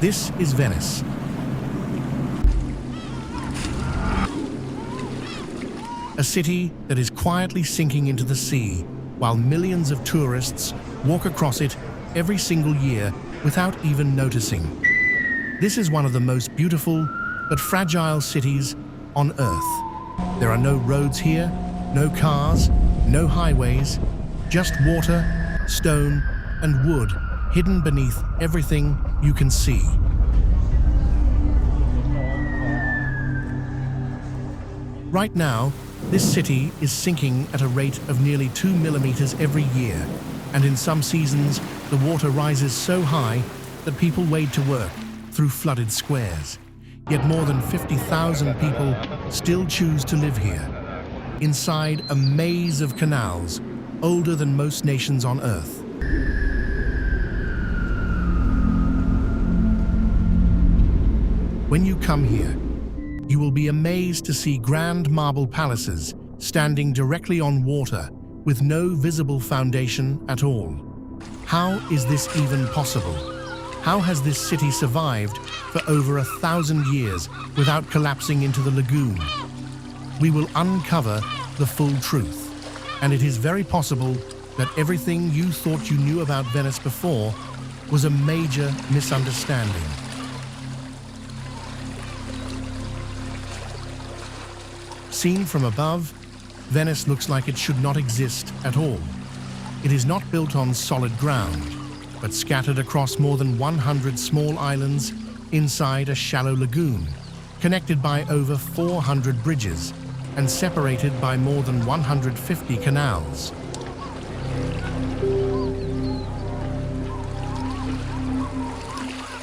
This is Venice. A city that is quietly sinking into the sea, while millions of tourists walk across it every single year without even noticing. This is one of the most beautiful but fragile cities on Earth. There are no roads here, no cars, no highways, just water, stone, and wood hidden beneath everything you can see. Right now, this city is sinking at a rate of nearly 2 millimeters every year, and in some seasons, the water rises so high that people wade to work through flooded squares. Yet more than 50,000 people still choose to live here, inside a maze of canals older than most nations on Earth. When you come here, you will be amazed to see grand marble palaces standing directly on water with no visible foundation at all. How is this even possible? How has this city survived for over 1,000 years without collapsing into the lagoon? We will uncover the full truth, and it is very possible that everything you thought you knew about Venice before was a major misunderstanding. Seen from above, Venice looks like it should not exist at all. It is not built on solid ground, but scattered across more than 100 small islands inside a shallow lagoon, connected by over 400 bridges and separated by more than 150 canals.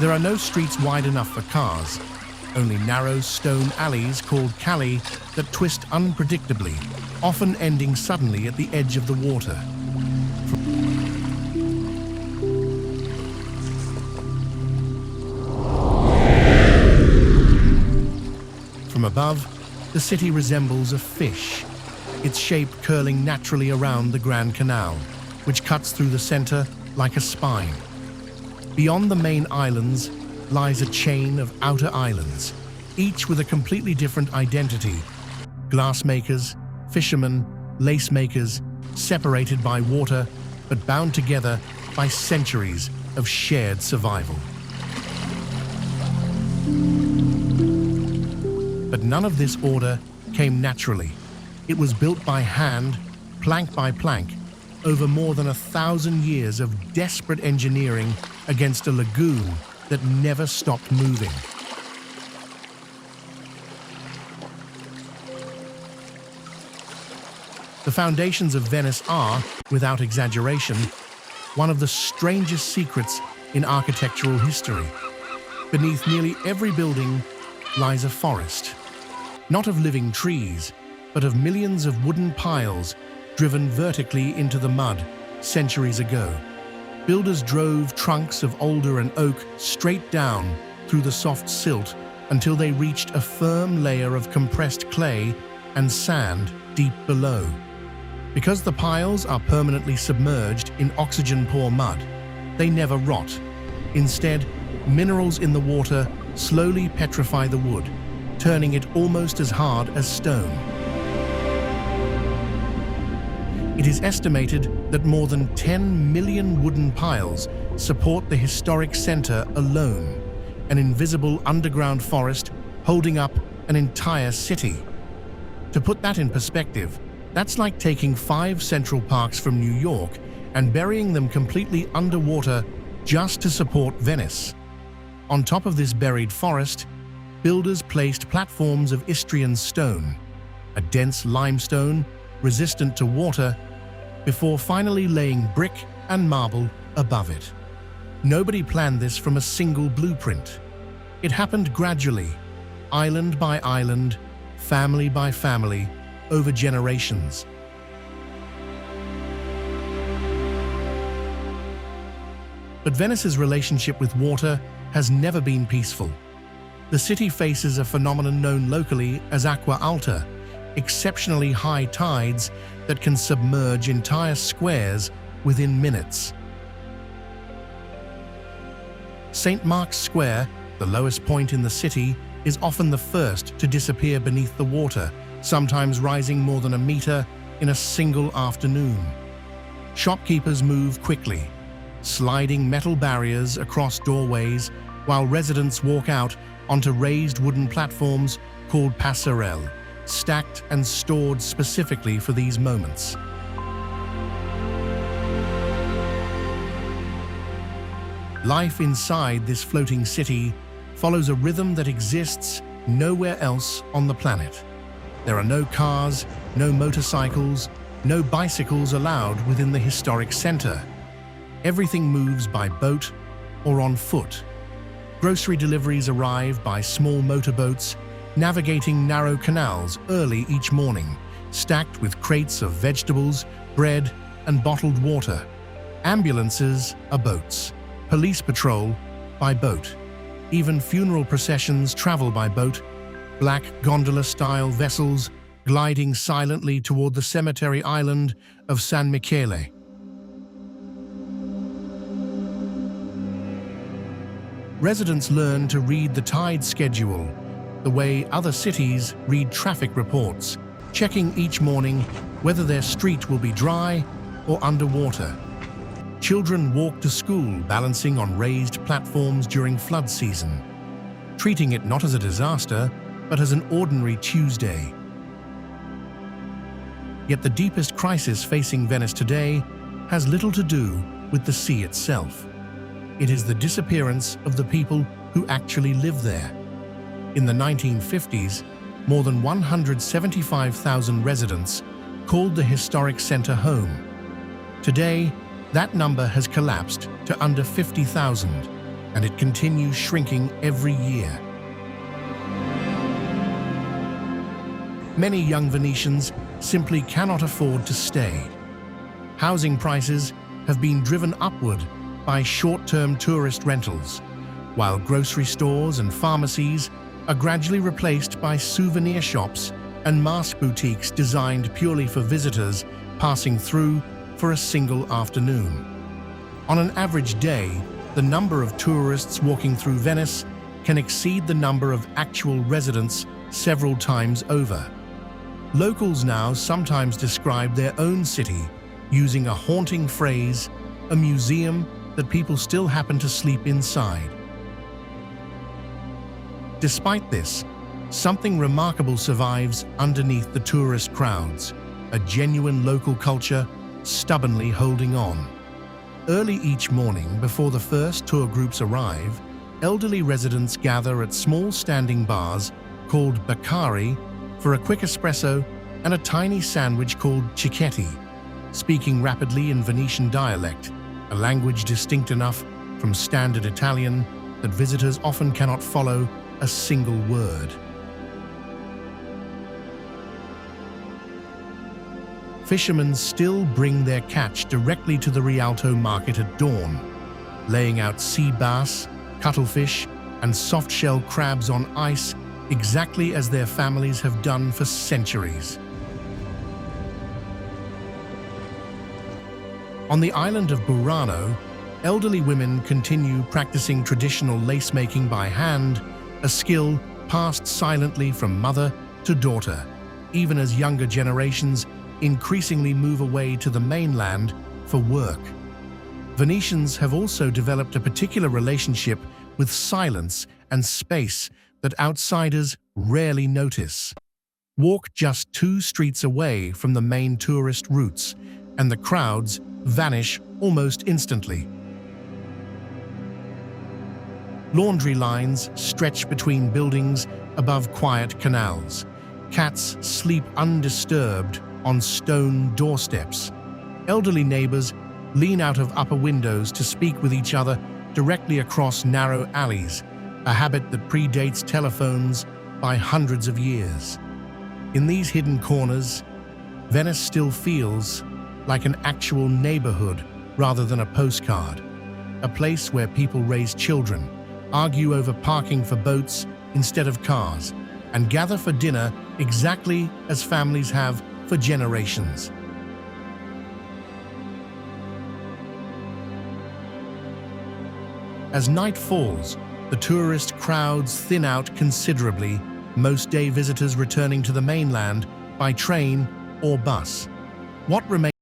There are no streets wide enough for cars, only narrow stone alleys called calli that twist unpredictably, often ending suddenly at the edge of the water. From above, the city resembles a fish, its shape curling naturally around the Grand Canal, which cuts through the center like a spine. Beyond the main islands lies a chain of outer islands, each with a completely different identity. Glassmakers, fishermen, lace makers, separated by water, but bound together by centuries of shared survival. But none of this order came naturally. It was built by hand, plank by plank, over more than 1,000 years of desperate engineering against a lagoon that never stopped moving. The foundations of Venice are, without exaggeration, one of the strangest secrets in architectural history. Beneath nearly every building lies a forest, not of living trees, but of millions of wooden piles driven vertically into the mud centuries ago. Builders drove trunks of alder and oak straight down through the soft silt until they reached a firm layer of compressed clay and sand deep below. Because the piles are permanently submerged in oxygen-poor mud, they never rot. Instead, minerals in the water slowly petrify the wood, turning it almost as hard as stone. It is estimated that more than 10 million wooden piles support the historic center alone, an invisible underground forest holding up an entire city. To put that in perspective, that's like taking 5 Central Parks from New York and burying them completely underwater just to support Venice. On top of this buried forest, builders placed platforms of Istrian stone, a dense limestone resistant to water, before finally laying brick and marble above it. Nobody planned this from a single blueprint. It happened gradually, island by island, family by family, over generations. But Venice's relationship with water has never been peaceful. The city faces a phenomenon known locally as Acqua Alta, exceptionally high tides that can submerge entire squares within minutes. St. Mark's Square, the lowest point in the city, is often the first to disappear beneath the water, sometimes rising more than a meter in a single afternoon. Shopkeepers move quickly, sliding metal barriers across doorways while residents walk out onto raised wooden platforms called passerelle, stacked and stored specifically for these moments. Life inside this floating city follows a rhythm that exists nowhere else on the planet. There are no cars, no motorcycles, no bicycles allowed within the historic center. Everything moves by boat or on foot. Grocery deliveries arrive by small motorboats, navigating narrow canals early each morning, stacked with crates of vegetables, bread, and bottled water. Ambulances are boats. Police patrol by boat. Even funeral processions travel by boat, black gondola-style vessels gliding silently toward the cemetery island of San Michele. Residents learn to read the tide schedule, the way other cities read traffic reports, checking each morning whether their street will be dry or underwater. Children walk to school balancing on raised platforms during flood season, treating it not as a disaster, but as an ordinary Tuesday. Yet the deepest crisis facing Venice today has little to do with the sea itself. It is the disappearance of the people who actually live there. In the 1950s, more than 175,000 residents called the historic center home. Today, that number has collapsed to under 50,000, and it continues shrinking every year. Many young Venetians simply cannot afford to stay. Housing prices have been driven upward by short-term tourist rentals, while grocery stores and pharmacies are gradually replaced by souvenir shops and mask boutiques designed purely for visitors passing through for a single afternoon. On an average day, the number of tourists walking through Venice can exceed the number of actual residents several times over. Locals now sometimes describe their own city using a haunting phrase, a museum that people still happen to sleep inside. Despite this, something remarkable survives underneath the tourist crowds, a genuine local culture stubbornly holding on. Early each morning, before the first tour groups arrive, elderly residents gather at small standing bars called baccari for a quick espresso and a tiny sandwich called cicchetti, speaking rapidly in Venetian dialect, a language distinct enough from standard Italian that visitors often cannot follow a single word. Fishermen still bring their catch directly to the Rialto market at dawn, laying out sea bass, cuttlefish, and soft-shell crabs on ice exactly as their families have done for centuries. On the island of Burano, elderly women continue practicing traditional lace-making by hand, a skill passed silently from mother to daughter, even as younger generations increasingly move away to the mainland for work. Venetians have also developed a particular relationship with silence and space that outsiders rarely notice. Walk just 2 streets away from the main tourist routes, and the crowds vanish almost instantly. Laundry lines stretch between buildings above quiet canals. Cats sleep undisturbed on stone doorsteps. Elderly neighbors lean out of upper windows to speak with each other directly across narrow alleys, a habit that predates telephones by hundreds of years. In these hidden corners, Venice still feels like an actual neighborhood rather than a postcard, a place where people raise children, argue over parking for boats instead of cars, and gather for dinner exactly as families have for generations. As night falls, the tourist crowds thin out considerably, most day visitors returning to the mainland by train or bus. What remains